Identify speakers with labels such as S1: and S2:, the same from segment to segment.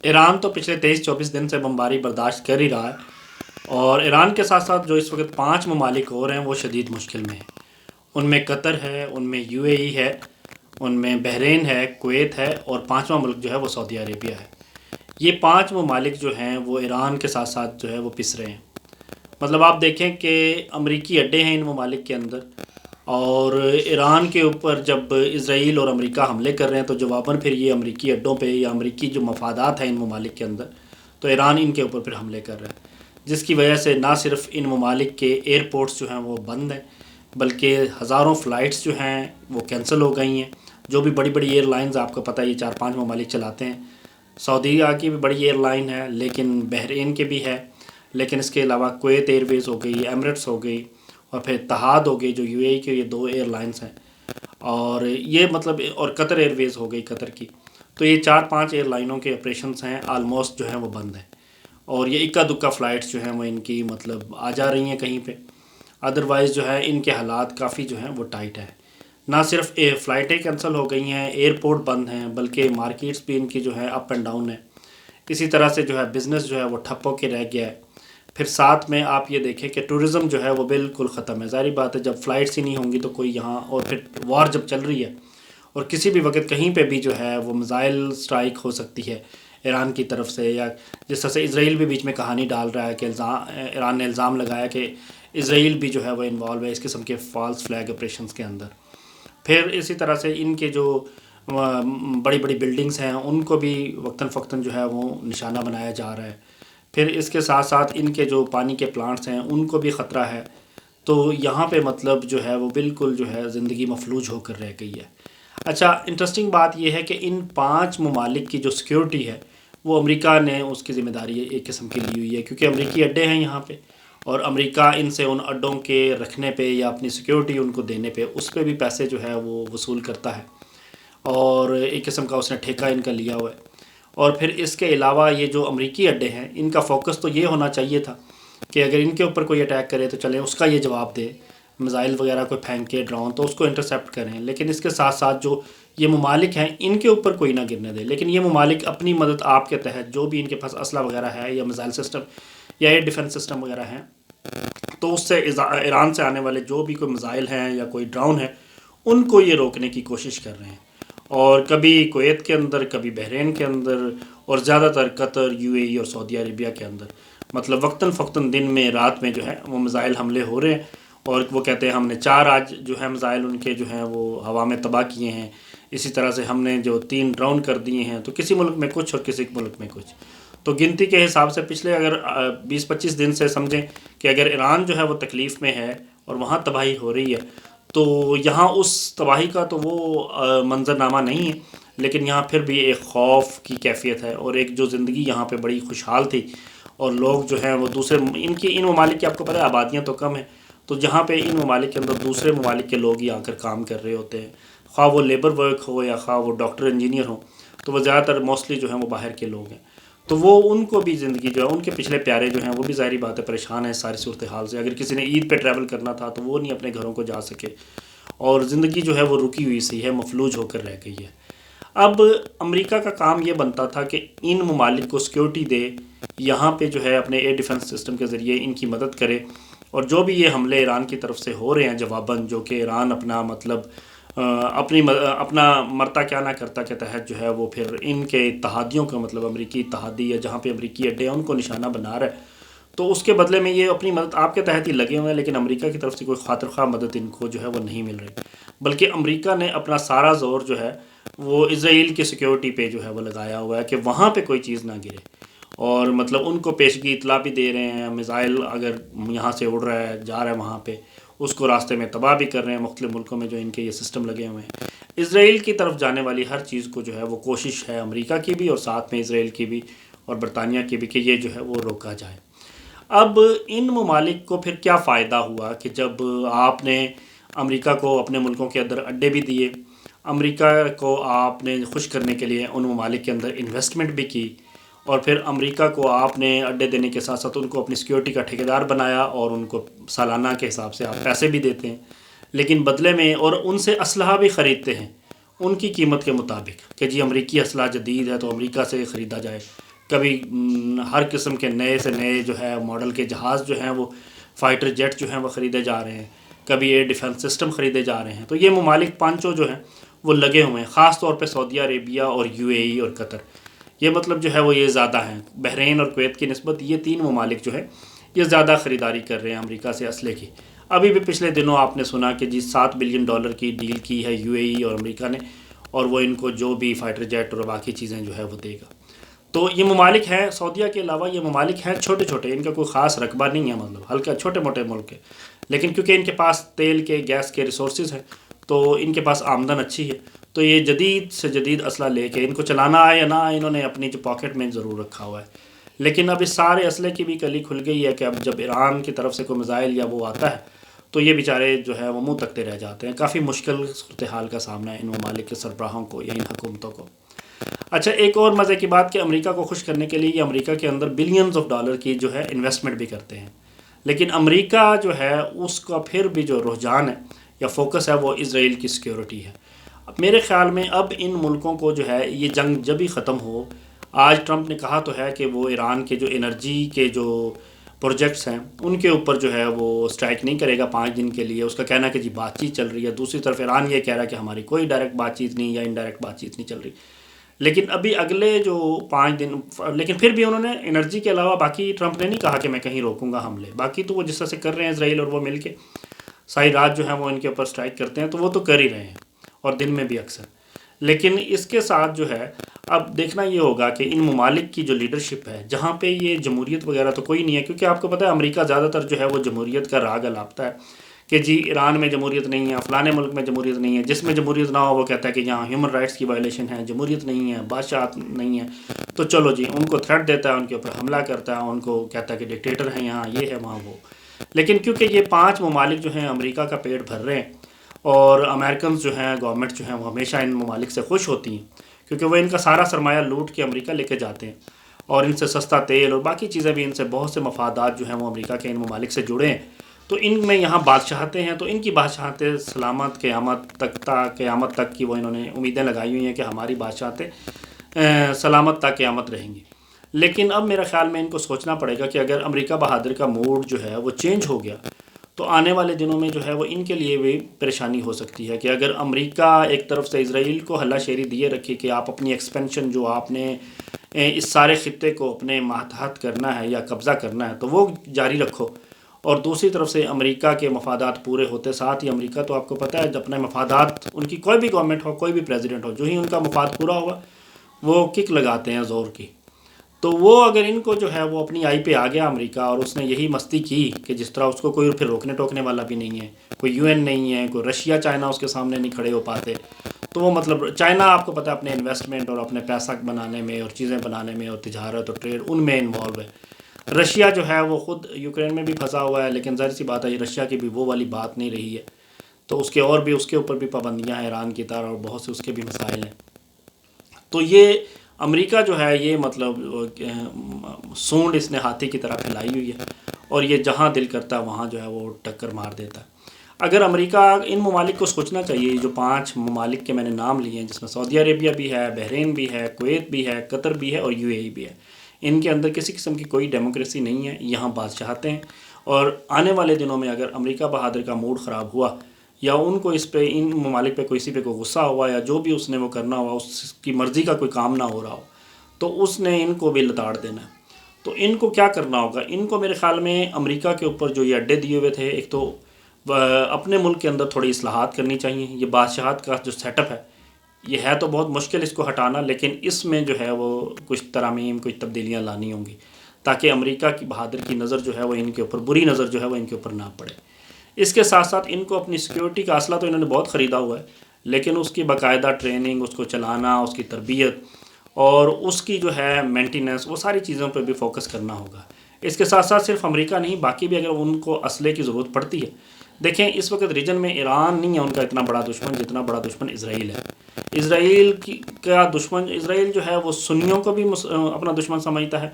S1: ایران تو پچھلے 23-24 دن سے بمباری برداشت کر ہی رہا ہے، اور ایران کے ساتھ ساتھ جو اس وقت 5 ممالک اور ہیں وہ شدید مشکل میں ہیں۔ ان میں قطر ہے، ان میں یو اے ای ہے، ان میں بحرین ہے، کویت ہے، اور پانچواں ملک جو ہے وہ سعودی عربیہ ہے۔ یہ 5 ممالک جو ہیں وہ ایران کے ساتھ ساتھ جو ہے وہ پس رہے ہیں۔ مطلب آپ دیکھیں کہ امریکی اڈے ہیں ان ممالک کے اندر، اور ایران کے اوپر جب اسرائیل اور امریکہ حملے کر رہے ہیں تو جواباً پھر یہ امریکی اڈوں پہ یا امریکی جو مفادات ہیں ان ممالک کے اندر، تو ایران ان کے اوپر پھر حملے کر رہا ہے، جس کی وجہ سے نہ صرف ان ممالک کے ایئرپورٹس جو ہیں وہ بند ہیں، بلکہ ہزاروں فلائٹس جو ہیں وہ کینسل ہو گئی ہیں۔ جو بھی بڑی بڑی ایئر لائنز آپ کو پتہ ہے یہ 4-5 ممالک چلاتے ہیں۔ سعودیہ کی بھی بڑی ایئر لائن ہے، لیکن بحرین کے بھی ہے، لیکن اس کے علاوہ کویت ایئر ویز ہو گئی، ایمریٹس ہو گئی، اور پھر اتحاد ہو گئی جو یو اے ای کے، یہ 2 ایئر لائنز ہیں، اور یہ مطلب اور قطر ایئر ویز ہو گئی قطر کی۔ تو یہ 4-5 ایئر لائنوں کے آپریشنز ہیں آلموسٹ جو ہیں وہ بند ہیں، اور یہ اکا دکا فلائٹس جو ہیں وہ ان کی مطلب آ جا رہی ہیں کہیں پہ۔ ادروائز جو ہے ان کے حالات کافی جو ہیں وہ ٹائٹ ہیں۔ نہ صرف فلائٹیں کینسل ہو گئی ہیں، ایئرپورٹ بند ہیں، بلکہ مارکیٹس بھی ان کی جو ہے اپ اینڈ ڈاؤن ہے۔ اسی طرح سے جو ہے بزنس جو ہے وہ ٹھپ ہو کے رہ گیا ہے۔ پھر ساتھ میں آپ یہ دیکھیں کہ ٹورزم جو ہے وہ بالکل ختم ہے۔ ظاہری بات ہے جب فلائٹس ہی نہیں ہوں گی تو کوئی یہاں، اور پھر وار جب چل رہی ہے اور کسی بھی وقت کہیں پہ بھی جو ہے وہ میزائل اسٹرائک ہو سکتی ہے ایران کی طرف سے، یا جس طرح سے اسرائیل بھی بیچ میں کہانی ڈال رہا ہے کہ ایران نے الزام لگایا کہ اسرائیل بھی جو ہے وہ انوالو ہے اس قسم کے فالس فلیگ آپریشنز کے اندر۔ پھر اسی طرح سے ان کے جو بڑی بڑی بلڈنگز ہیں ان کو بھی وقتاً فوقتاً جو ہے وہ نشانہ بنایا جا رہا ہے۔ پھر اس کے ساتھ ساتھ ان کے جو پانی کے پلانٹس ہیں ان کو بھی خطرہ ہے۔ تو یہاں پہ مطلب جو ہے وہ بالکل جو ہے زندگی مفلوج ہو کر رہ گئی ہے۔ اچھا، انٹرسٹنگ بات یہ ہے کہ ان 5 ممالک کی جو سیکیورٹی ہے وہ امریکہ نے اس کی ذمہ داری ایک قسم کی لی ہوئی ہے، کیونکہ امریکی اڈے ہیں یہاں پہ، اور امریکہ ان سے ان اڈوں کے رکھنے پہ یا اپنی سیکیورٹی ان کو دینے پہ اس پہ بھی پیسے جو ہے وہ وصول کرتا ہے، اور ایک قسم کا اس نے ٹھیکہ ان کا لیا ہوا ہے۔ اور پھر اس کے علاوہ یہ جو امریکی اڈے ہیں ان کا فوکس تو یہ ہونا چاہیے تھا کہ اگر ان کے اوپر کوئی اٹیک کرے تو چلیں اس کا یہ جواب دے، میزائل وغیرہ کوئی پھینک کے ڈرون تو اس کو انٹرسیپٹ کریں، لیکن اس کے ساتھ ساتھ جو یہ ممالک ہیں ان کے اوپر کوئی نہ گرنے دے۔ لیکن یہ ممالک اپنی مدد آپ کے تحت جو بھی ان کے پاس اسلحہ وغیرہ ہے یا میزائل سسٹم یا ایئر ڈیفنس سسٹم وغیرہ ہیں، تو اس سے ایران سے آنے والے جو بھی کوئی میزائل ہیں یا کوئی ڈرون ہے ان کو یہ روکنے کی کوشش کر رہے ہیں، اور کبھی کویت کے اندر، کبھی بحرین کے اندر، اور زیادہ تر قطر، یو اے ای اور سعودی عربیہ کے اندر، مطلب وقتاً فوقتاً دن میں رات میں جو ہے وہ میزائل حملے ہو رہے ہیں، اور وہ کہتے ہیں ہم نے 4 آج جو ہے میزائل ان کے جو ہیں وہ ہوا میں تباہ کیے ہیں، اسی طرح سے ہم نے جو 3 ڈرون کر دیے ہیں، تو کسی ملک میں کچھ اور کسی ملک میں کچھ۔ تو گنتی کے حساب سے پچھلے اگر 20-25 دن سے سمجھیں کہ اگر ایران جو ہے وہ تکلیف میں ہے اور وہاں تباہی ہو رہی ہے، تو یہاں اس تباہی کا تو وہ منظرنامہ نہیں ہے، لیکن یہاں پھر بھی ایک خوف کی کیفیت ہے، اور ایک جو زندگی یہاں پہ بڑی خوشحال تھی، اور لوگ جو ہیں وہ دوسرے ان ممالک کی آپ کو پتہ ہے آبادیاں تو کم ہیں، تو جہاں پہ ان ممالک کے اندر دوسرے ممالک کے لوگ ہی آ کر کام کر رہے ہوتے ہیں، خواہ وہ لیبر ورک ہو یا خواہ وہ ڈاکٹر انجینئر ہوں، تو وہ زیادہ تر موسٹلی جو ہیں وہ باہر کے لوگ ہیں۔ تو وہ ان کو بھی زندگی جو ہے ان کے پچھلے پیارے جو ہیں وہ بھی ظاہری بات ہے پریشان ہیں ساری صورتحال سے۔ اگر کسی نے عید پہ ٹریول کرنا تھا تو وہ نہیں اپنے گھروں کو جا سکے، اور زندگی جو ہے وہ رکی ہوئی سی ہے، مفلوج ہو کر رہ گئی ہے۔ اب امریکہ کا کام یہ بنتا تھا کہ ان ممالک کو سیکیورٹی دے، یہاں پہ جو ہے اپنے ایئر ڈیفنس سسٹم کے ذریعے ان کی مدد کرے، اور جو بھی یہ حملے ایران کی طرف سے ہو رہے ہیں جواباً، جو کہ ایران اپنا مطلب اپنا مرتا کیا نہ کرتا کے تحت جو ہے وہ پھر ان کے اتحادیوں کا مطلب امریکی اتحادی یا جہاں پہ امریکی اڈے ہیں ان کو نشانہ بنا رہا ہے، تو اس کے بدلے میں یہ اپنی مدد آپ کے تحت ہی لگے ہوئے ہیں، لیکن امریکہ کی طرف سے کوئی خاطر خواہ مدد ان کو جو ہے وہ نہیں مل رہی، بلکہ امریکہ نے اپنا سارا زور جو ہے وہ اسرائیل کی سیکیورٹی پہ جو ہے وہ لگایا ہوا ہے کہ وہاں پہ کوئی چیز نہ گرے، اور مطلب ان کو پیشگی اطلاع بھی دے رہے ہیں، میزائل اگر یہاں سے اڑ رہا ہے جا رہا ہے وہاں پہ اس کو راستے میں تباہ بھی کر رہے ہیں مختلف ملکوں میں جو ان کے یہ سسٹم لگے ہوئے ہیں۔ اسرائیل کی طرف جانے والی ہر چیز کو جو ہے وہ کوشش ہے امریکہ کی بھی اور ساتھ میں اسرائیل کی بھی اور برطانیہ کی بھی کہ یہ جو ہے وہ روکا جائے۔ اب ان ممالک کو پھر کیا فائدہ ہوا کہ جب آپ نے امریکہ کو اپنے ملکوں کے اندر اڈے بھی دیے، امریکہ کو آپ نے خوش کرنے کے لیے ان ممالک کے اندر انویسٹمنٹ بھی کی، اور پھر امریکہ کو آپ نے اڈے دینے کے ساتھ ساتھ ان کو اپنی سیکیورٹی کا ٹھیکیدار بنایا اور ان کو سالانہ کے حساب سے آپ پیسے بھی دیتے ہیں، لیکن بدلے میں اور ان سے اسلحہ بھی خریدتے ہیں ان کی قیمت کے مطابق کہ جی امریکی اسلحہ جدید ہے تو امریکہ سے خریدا جائے، کبھی ہر قسم کے نئے سے نئے جو ہے ماڈل کے جہاز جو ہیں وہ فائٹر جیٹ جو ہیں وہ خریدے جا رہے ہیں، کبھی ایئر ڈیفنس سسٹم خریدے جا رہے ہیں. تو یہ ممالک پانچوں جو ہیں وہ لگے ہوئے ہیں، خاص طور پہ سعودی عربیہ اور یو اے ای اور قطر. یہ مطلب جو ہے وہ یہ زیادہ ہیں، بحرین اور کویت کی نسبت یہ تین ممالک جو ہے یہ زیادہ خریداری کر رہے ہیں امریکہ سے اسلحے کی. ابھی بھی پچھلے دنوں آپ نے سنا کہ جی $7 بلین کی ڈیل کی ہے یو اے ای اور امریکہ نے، اور وہ ان کو جو بھی فائٹر جیٹ اور باقی چیزیں جو ہے وہ دے گا. تو یہ ممالک ہیں، سعودیہ کے علاوہ یہ ممالک ہیں چھوٹے چھوٹے، ان کا کوئی خاص رقبہ نہیں ہے، مطلب ہلکا چھوٹے موٹے ملک ہے، لیکن کیونکہ ان کے پاس تیل کے گیس کے ریسورسز ہیں تو ان کے پاس آمدن اچھی ہے. تو یہ جدید سے جدید اسلحہ لے کے ان کو چلانا آئے یا نہ آئے انہوں نے اپنی جو پاکٹ میں ضرور رکھا ہوا ہے. لیکن اب اس سارے اسلحے کی بھی کلی کھل گئی ہے کہ اب جب ایران کی طرف سے کوئی میزائل یا وہ آتا ہے تو یہ بیچارے جو ہے وہ منہ تکتے رہ جاتے ہیں. کافی مشکل صورتحال کا سامنا ہے ان ممالک کے سربراہوں کو یا ان حکومتوں کو. اچھا، ایک اور مزے کی بات کہ امریکہ کو خوش کرنے کے لیے یہ امریکہ کے اندر بلینز آف ڈالر کی جو ہے انویسٹمنٹ بھی کرتے ہیں، لیکن امریکہ جو ہے اس کا پھر بھی جو رجحان ہے یا فوکس ہے وہ اسرائیل کی سیکیورٹی ہے. اب میرے خیال میں اب ان ملکوں کو جو ہے یہ جنگ جب ہی ختم ہو، آج ٹرمپ نے کہا تو ہے کہ وہ ایران کے جو انرجی کے جو پروجیکٹس ہیں ان کے اوپر جو ہے وہ اسٹرائک نہیں کرے گا 5 دن کے لیے. اس کا کہنا ہے کہ جی بات چیت چل رہی ہے، دوسری طرف ایران یہ کہہ رہا ہے کہ ہماری کوئی ڈائریکٹ بات چیت نہیں یا انڈائریکٹ بات چیت نہیں چل رہی. لیکن ابھی اگلے جو 5 دن، لیکن پھر بھی انہوں نے انرجی کے علاوہ باقی ٹرمپ نے نہیں کہا کہ میں کہیں روکوں گا حملے. باقی تو وہ جس طرح سے کر رہے ہیں اسرائیل اور وہ مل کے ساری رات جو ہے وہ ان کے اوپر اسٹرائک کرتے ہیں تو وہ تو کر ہی رہے ہیں اور دن میں بھی اکثر. لیکن اس کے ساتھ جو ہے اب دیکھنا یہ ہوگا کہ ان ممالک کی جو لیڈرشپ ہے جہاں پہ یہ جمہوریت وغیرہ تو کوئی نہیں ہے، کیونکہ آپ کو پتہ ہے امریکہ زیادہ تر جو ہے وہ جمہوریت کا راگ الاپتا ہے کہ جی ایران میں جمہوریت نہیں ہے، فلانے ملک میں جمہوریت نہیں ہے، جس میں جمہوریت نہ ہو وہ کہتا ہے کہ یہاں ہیومن رائٹس کی وائلیشن ہے، جمہوریت نہیں ہے، بادشاہت نہیں ہے. تو چلو جی ان کو تھریٹ دیتا ہے، ان کے اوپر حملہ کرتا ہے، ان کو کہتا ہے کہ ڈکٹیٹر ہیں یہاں، یہ ہے وہاں وہ. لیکن کیونکہ یہ 5 ممالک جو ہیں امریکہ کا پیٹ بھر رہے ہیں اور امریکنز جو ہیں گورنمنٹ جو ہیں وہ ہمیشہ ان ممالک سے خوش ہوتی ہیں کیونکہ وہ ان کا سارا سرمایہ لوٹ کے امریکہ لے کے جاتے ہیں اور ان سے سستا تیل اور باقی چیزیں بھی، ان سے بہت سے مفادات جو ہیں وہ امریکہ کے ان ممالک سے جڑے ہیں. تو ان میں یہاں بادشاہتیں ہیں، تو ان کی بادشاہتیں سلامت قیامت تک کی وہ انہوں نے امیدیں لگائی ہوئی ہیں کہ ہماری بادشاہتیں سلامت تا قیامت رہیں گی. لیکن اب میرا خیال میں ان کو سوچنا پڑے گا کہ اگر امریکہ بہادر کا موڈ جو ہے وہ چینج ہو گیا تو آنے والے دنوں میں جو ہے وہ ان کے لیے بھی پریشانی ہو سکتی ہے کہ اگر امریکہ ایک طرف سے اسرائیل کو ہلہ شیری دیے رکھے کہ آپ اپنی ایکسپینشن جو آپ نے اس سارے خطے کو اپنے ماتحت کرنا ہے یا قبضہ کرنا ہے تو وہ جاری رکھو، اور دوسری طرف سے امریکہ کے مفادات پورے ہوتے ساتھ ہی امریکہ تو آپ کو پتہ ہے اپنے مفادات، ان کی کوئی بھی گورنمنٹ ہو کوئی بھی پریزیڈنٹ ہو، جو ہی ان کا مفاد پورا ہوگا وہ کک لگاتے ہیں زور کی. تو وہ اگر ان کو جو ہے وہ اپنی آئی پہ آ گیا امریکہ اور اس نے یہی مستی کی کہ جس طرح اس کو کوئی پھر روکنے ٹوکنے والا بھی نہیں ہے، کوئی یو این نہیں ہے، کوئی رشیا چائنا اس کے سامنے نہیں کھڑے ہو پاتے. تو وہ مطلب چائنا آپ کو پتہ ہے اپنے انویسٹمنٹ اور اپنے پیسہ بنانے میں اور چیزیں بنانے میں اور تجارت اور ٹریڈ ان میں انوالو ہے. رشیا جو ہے وہ خود یوکرین میں بھی پھنسا ہوا ہے، لیکن ظاہر سی بات ہے رشیا کی بھی وہ والی بات نہیں رہی ہے، تو اس کے اور بھی اس کے اوپر بھی پابندیاں ہیں ایران کی طرح اور بہت سے اس کے بھی مسائل ہیں. تو یہ امریکہ جو ہے یہ مطلب سونڈ اس نے ہاتھی کی طرح پھیلائی ہوئی ہے اور یہ جہاں دل کرتا ہے وہاں جو ہے وہ ٹکر مار دیتا ہے. اگر امریکہ ان ممالک کو سوچنا چاہیے، جو 5 ممالک کے میں نے نام لیے ہیں جس میں سعودی عربیہ بھی ہے، بحرین بھی ہے، کویت بھی ہے، قطر بھی ہے اور یو اے ای بھی ہے، ان کے اندر کسی قسم کی کوئی ڈیموکریسی نہیں ہے، یہاں بادشاہتیں ہیں. اور آنے والے دنوں میں اگر امریکہ بہادر کا موڈ خراب ہوا یا ان کو اس پہ ان ممالک پہ کسی پہ کوئی غصہ ہوا یا جو بھی اس نے وہ کرنا ہوا اس کی مرضی کا کوئی کام نہ ہو رہا ہو تو اس نے ان کو بھی لتاڑ دینا ہے. تو ان کو کیا کرنا ہوگا؟ ان کو میرے خیال میں امریکہ کے اوپر جو یہ اڈے دیے ہوئے تھے، ایک تو اپنے ملک کے اندر تھوڑی اصلاحات کرنی چاہیے. یہ بادشاہت کا جو سیٹ اپ ہے یہ ہے تو بہت مشکل اس کو ہٹانا، لیکن اس میں جو ہے وہ کچھ ترامیم کچھ تبدیلیاں لانی ہوں گی تاکہ امریکہ کی بہادر کی نظر جو ہے وہ ان کے اوپر، بری نظر جو ہے وہ ان کے اوپر نہ پڑے. اس کے ساتھ ساتھ ان کو اپنی سیکیورٹی کا اسلحہ تو انہوں نے بہت خریدا ہوا ہے، لیکن اس کی باقاعدہ ٹریننگ، اس کو چلانا، اس کی تربیت اور اس کی جو ہے مینٹیننس، وہ ساری چیزوں پہ بھی فوکس کرنا ہوگا. اس کے ساتھ ساتھ صرف امریکہ نہیں، باقی بھی اگر ان کو اسلحے کی ضرورت پڑتی ہے. دیکھیں اس وقت ریجن میں ایران نہیں ہے ان کا اتنا بڑا دشمن جتنا بڑا دشمن اسرائیل ہے. اسرائیل کا دشمن، اسرائیل جو ہے وہ سنیوں کو بھی اپنا دشمن سمجھتا ہے،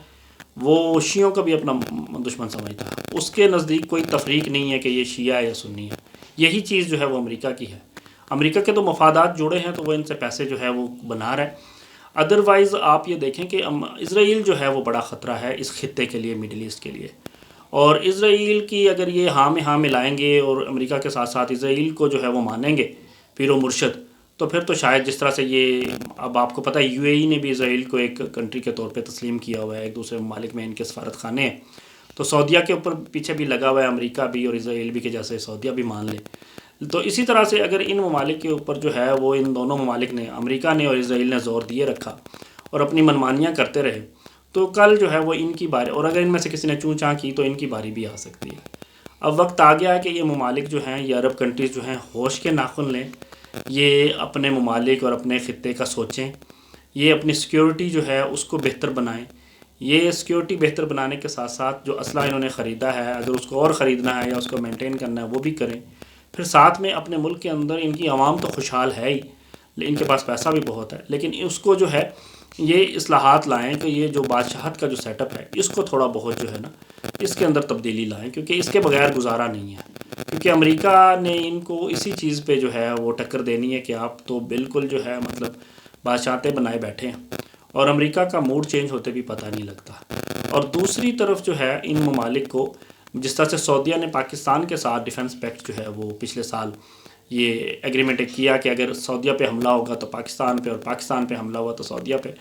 S1: وہ شیعوں کو بھی اپنا دشمن سمجھتا ہے. اس کے نزدیک کوئی تفریق نہیں ہے کہ یہ شیعہ ہے یا سنی ہے. یہی چیز جو ہے وہ امریکہ کی ہے. امریکہ کے تو مفادات جڑے ہیں تو وہ ان سے پیسے جو ہے وہ بنا رہا ہے. ادروائز آپ یہ دیکھیں کہ اسرائیل جو ہے وہ بڑا خطرہ ہے اس خطے کے لیے، مڈل ایسٹ کے لیے، اور اسرائیل کی اگر یہ ہاں میں لائیں گے اور امریکہ کے ساتھ ساتھ اسرائیل کو جو ہے وہ مانیں گے پیر و مرشد، تو پھر تو شاید جس طرح سے یہ اب آپ کو پتہ ہے یو اے ای نے بھی اسرائیل کو ایک کنٹری کے طور پہ تسلیم کیا ہوا ہے، ایک دوسرے ممالک میں ان کے سفارت خانے ہیں، تو سعودیہ کے اوپر پیچھے بھی لگا ہوا ہے امریکہ بھی اور اسرائیل بھی، کہ جیسے سعودیہ بھی مان لے. تو اسی طرح سے اگر ان ممالک کے اوپر جو ہے وہ ان دونوں ممالک نے، امریکہ نے اور اسرائیل نے زور دیے رکھا اور اپنی منمانیاں کرتے رہے، تو کل جو ہے وہ ان کی باری، اور اگر ان میں سے کسی نے چوں چاں کی تو ان کی باری بھی آ سکتی ہے. اب وقت آ گیا ہے کہ یہ ممالک جو ہیں، یہ عرب کنٹریز جو ہیں، ہوش کے ناخن لیں، یہ اپنے ممالک اور اپنے خطے کا سوچیں، یہ اپنی سیکیورٹی جو ہے اس کو بہتر بنائیں. یہ سیکیورٹی بہتر بنانے کے ساتھ ساتھ جو اسلحہ انہوں نے خریدا ہے، اگر اس کو اور خریدنا ہے یا اس کو مینٹین کرنا ہے وہ بھی کریں. پھر ساتھ میں اپنے ملک کے اندر ان کی عوام تو خوشحال ہے ہی، ان کے پاس پیسہ بھی بہت ہے، لیکن اس کو جو ہے یہ اصلاحات لائیں کہ یہ جو بادشاہت کا جو سیٹ اپ ہے اس کو تھوڑا بہت جو ہے نا اس کے اندر تبدیلی لائیں، کیونکہ اس کے بغیر گزارا نہیں ہے. کیونکہ امریکہ نے ان کو اسی چیز پہ جو ہے وہ ٹکر دینی ہے کہ آپ تو بالکل جو ہے مطلب بادشاہتیں بنائے بیٹھے ہیں، اور امریکہ کا موڈ چینج ہوتے بھی پتہ نہیں لگتا. اور دوسری طرف جو ہے ان ممالک کو، جس طرح سے سعودیہ نے پاکستان کے ساتھ ڈیفنس پیکٹ جو ہے وہ پچھلے سال یہ ایگریمنٹ کیا کہ اگر سعودیہ پہ حملہ ہوگا تو پاکستان پہ، اور پاکستان پہ حملہ ہوا تو سعودیہ پہ،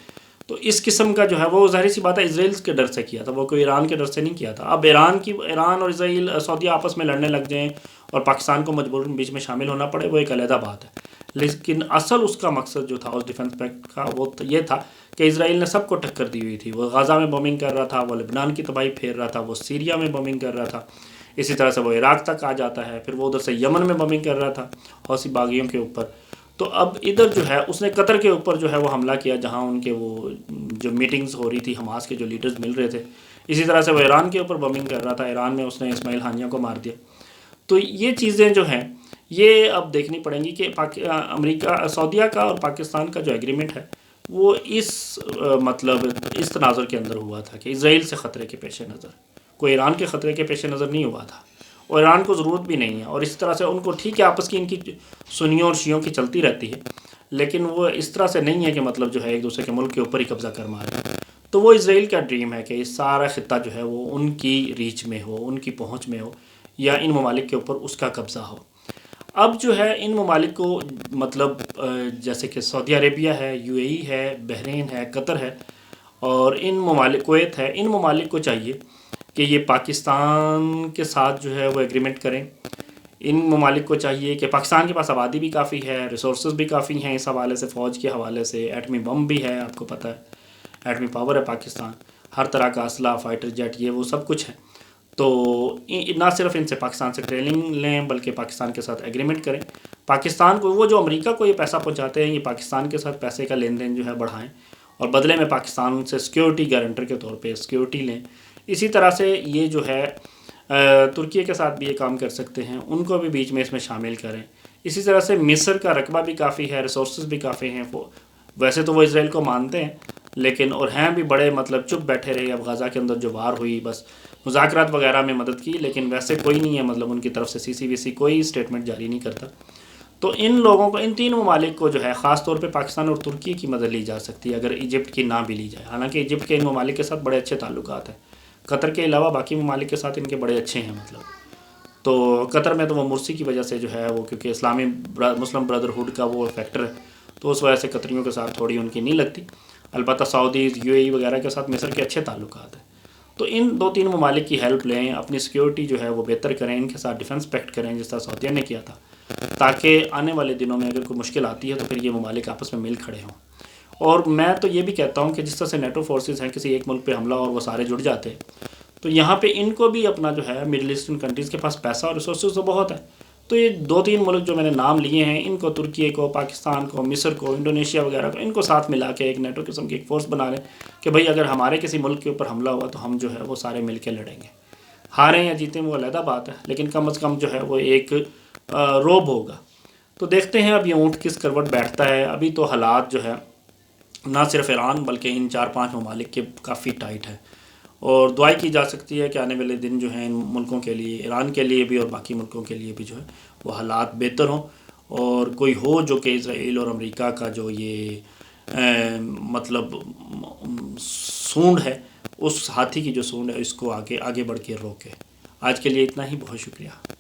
S1: تو اس قسم کا جو ہے وہ ظاہر سی بات ہے اسرائیل کے ڈر سے کیا تھا، وہ کوئی ایران کے ڈر سے نہیں کیا تھا. اب ایران اور اسرائیل سعودیہ آپس میں لڑنے لگ جائیں اور پاکستان کو مجبوراً بیچ میں شامل ہونا پڑے، وہ ایک علیحدہ بات ہے. لیکن اصل اس کا مقصد جو تھا اس ڈیفنس پیکٹ کا وہ یہ تھا کہ اسرائیل نے سب کو ٹکر دی ہوئی تھی. وہ غزہ میں بومنگ کر رہا تھا، وہ لبنان کی تباہی پھیر رہا تھا، وہ سیریا میں بومنگ کر رہا تھا، اسی طرح سے وہ عراق تک آ جاتا ہے، پھر وہ ادھر سے یمن میں بمبنگ کر رہا تھا حوثی باغیوں کے اوپر. تو اب ادھر جو ہے اس نے قطر کے اوپر جو ہے وہ حملہ کیا، جہاں ان کے وہ جو میٹنگز ہو رہی تھی حماس کے جو لیڈرز مل رہے تھے. اسی طرح سے وہ ایران کے اوپر بمبنگ کر رہا تھا، ایران میں اس نے اسماعیل ہانیہ کو مار دیا. تو یہ چیزیں جو ہیں یہ اب دیکھنی پڑیں گی کہ امریکہ، سعودیہ کا اور پاکستان کا جو ایگریمنٹ ہے وہ اس مطلب اس تناظر کے اندر ہوا تھا کہ اسرائیل سے خطرے کے پیش نظر، کوئی ایران کے خطرے کے پیش نظر نہیں ہوا تھا، اور ایران کو ضرورت بھی نہیں ہے. اور اس طرح سے ان کو ٹھیک ہے آپس کی ان کی سنیوں اور شیعوں کی چلتی رہتی ہے، لیکن وہ اس طرح سے نہیں ہے کہ مطلب جو ہے ایک دوسرے کے ملک کے اوپر ہی قبضہ کر مارے. تو وہ اسرائیل کا ڈریم ہے کہ یہ سارا خطہ جو ہے وہ ان کی ریچ میں ہو، ان کی پہنچ میں ہو، یا ان ممالک کے اوپر اس کا قبضہ ہو. اب جو ہے ان ممالک کو مطلب جیسے کہ سعودی عربیہ ہے، یو اے ای ہے، بحرین ہے، قطر ہے، اور ان ممالک، کویت ہے، ان ممالک کو چاہیے کہ یہ پاکستان کے ساتھ جو ہے وہ ایگریمنٹ کریں. ان ممالک کو چاہیے کہ پاکستان کے پاس آبادی بھی کافی ہے، ریسورسز بھی کافی ہیں اس حوالے سے، فوج کے حوالے سے، ایٹمی بم بھی ہے، آپ کو پتہ ہے ایٹمی پاور ہے پاکستان، ہر طرح کا اسلحہ، فائٹر جیٹ، یہ وہ سب کچھ ہے. تو نہ صرف ان سے پاکستان سے ٹریننگ لیں بلکہ پاکستان کے ساتھ ایگریمنٹ کریں. پاکستان کو، وہ جو امریکہ کو یہ پیسہ پہنچاتے ہیں، یہ پاکستان کے ساتھ پیسے کا لین دین جو ہے بڑھائیں، اور بدلے میں پاکستان سے سیکیورٹی گارنٹر کے طور پہ سیکیورٹی لیں. اسی طرح سے یہ جو ہے ترکیے کے ساتھ بھی یہ کام کر سکتے ہیں، ان کو بھی بیچ میں اس میں شامل کریں. اسی طرح سے مصر کا رقبہ بھی کافی ہے، ریسورسز بھی کافی ہیں. ویسے تو وہ اسرائیل کو مانتے ہیں لیکن اور ہیں بھی بڑے مطلب چپ بیٹھے رہے. اب غزہ کے اندر جو وار ہوئی بس مذاکرات وغیرہ میں مدد کی، لیکن ویسے کوئی نہیں ہے مطلب ان کی طرف سے سی کوئی اسٹیٹمنٹ جاری نہیں کرتا. تو ان لوگوں کو، ان تین ممالک کو جو ہے خاص طور پہ پاکستان اور ترکی کی مدد لی جا سکتی ہے اگر ایجپٹ کی نہ بھی لی جائے. حالانکہ ایجپٹ کے ان ممالک کے ساتھ بڑے اچھے تعلقات ہیں، قطر کے علاوہ باقی ممالک کے ساتھ ان کے بڑے اچھے ہیں مطلب. تو قطر میں تو وہ مرسی کی وجہ سے جو ہے وہ، کیونکہ اسلامی مسلم برادرہڈ کا وہ فیکٹر ہے، تو اس وجہ سے قطریوں کے ساتھ تھوڑی ان کی نہیں لگتی. البتہ سعودی، یو اے ای وغیرہ کے ساتھ مصر کے اچھے تعلقات ہیں. تو ان دو تین ممالک کی ہیلپ لیں، اپنی سیکیورٹی جو ہے وہ بہتر کریں، ان کے ساتھ ڈیفنس پیکٹ کریں جس طرح سعودیہ نے کیا تھا، تاکہ آنے والے دنوں میں اگر کوئی مشکل آتی ہے تو پھر یہ ممالک آپس میں مل کھڑے ہوں. اور میں تو یہ بھی کہتا ہوں کہ جس طرح سے نیٹو فورسز ہیں، کسی ایک ملک پہ حملہ اور وہ سارے جڑ جاتے ہیں، تو یہاں پہ ان کو بھی اپنا جو ہے مڈل ایسٹرن کنٹریز کے پاس پیسہ اور ریسورسز تو بہت ہے. تو یہ دو تین ملک جو میں نے نام لیے ہیں، ان کو، ترکی کو، پاکستان کو، مصر کو، انڈونیشیا وغیرہ کو، ان کو ساتھ ملا کے ایک نیٹو قسم کی ایک فورس بنا لیں کہ بھئی اگر ہمارے کسی ملک کے اوپر حملہ ہوا تو ہم جو ہے وہ سارے مل کے لڑیں گے. ہاریں یا جیتیں وہ علیحدہ بات ہے، لیکن کم از کم جو ہے وہ ایک روب ہوگا. تو دیکھتے ہیں اب یہ اونٹ کس کروٹ بیٹھتا ہے. ابھی تو حالات جو ہے نہ صرف ایران بلکہ ان 4-5 ممالک کے کافی ٹائٹ ہے، اور دعائیں کی جا سکتی ہے کہ آنے والے دن جو ہیں ان ملکوں کے لیے، ایران کے لیے بھی اور باقی ملکوں کے لیے بھی جو ہے وہ حالات بہتر ہوں، اور کوئی ہو جو کہ اسرائیل اور امریکہ کا جو یہ مطلب سونڈ ہے، اس ہاتھی کی جو سونڈ ہے اس کو آگے بڑھ کے روکے۔ آج کے لیے اتنا ہی، بہت شکریہ۔